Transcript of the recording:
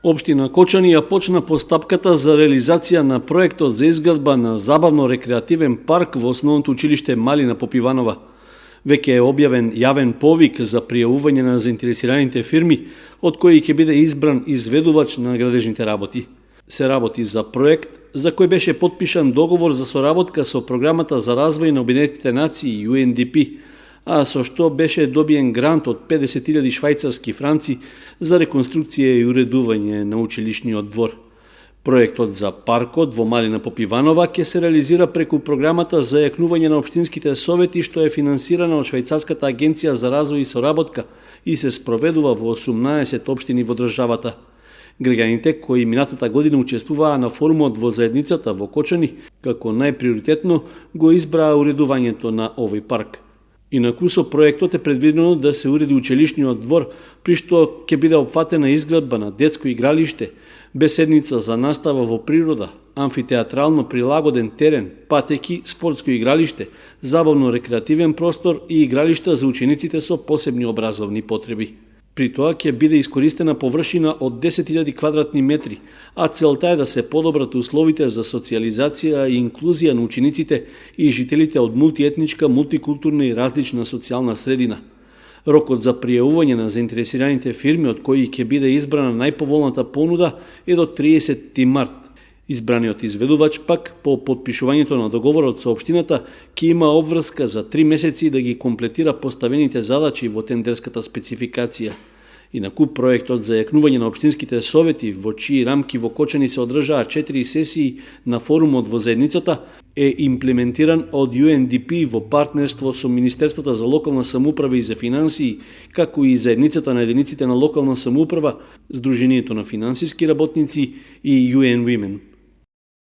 Општина Кочани ја почна постапката за реализација на проектот за изградба на забавно-рекреативен парк во основното училиште Малина Попиванова. Веќе е објавен јавен повик за пријавување на заинтересираните фирми, од кои ќе биде избран изведувач на градежните работи. Се работи за проект за кој беше потпишан договор за соработка со Програмата за развој на Обединетите нации UNDP, а со што беше добиен грант од 50.000 швајцарски франци за реконструкција и уредување на училишниот двор. Проектот за паркот во Малина Попиванова ќе се реализира преку програмата за јакнување на општинските совети, што е финансирана од Швајцарската агенција за развој и соработка и се спроведува во 18 општини во државата. Граѓаните кои минатата година учествуваа на форумот во заедницата во Кочани, како најприоритетно го избраа уредувањето на овој парк. Инаку со проектот е предвидено да се уреди училишниот двор, при што ќе биде опфатена изградба на детско игралиште, беседница за настава во природа, амфитеатрално прилагоден терен, патеки, спортско игралиште, забавно-рекреативен простор и игралишта за учениците со посебни образовни потреби. При тоа ќе биде искористена површина од 10.000 квадратни метри, а целта е да се подобрат условите за социјализација и инклузија на учениците и жителите од мултиетничка, мултикултурна и различна социјална средина. Рокот за пријавување на заинтересираните фирми од кои ќе биде избрана најповолната понуда е до 30 март. Избраниот изведувач пак по потпишувањето на договорот со општината ќе има обврска за 3 месеци да ги комплетира поставените задачи во тендерската спецификација. Инаку проектот за јакнување на општинските совети, во чии рамки во Кочани се одржаа 4 сесии на форумот во заедницата, е имплементиран од UNDP во партнерство со Министерството за локална самоуправа и за финансии, како и заедницата на единиците на локална самоуправа, Сдруженијето на финансиски работници и UN Women.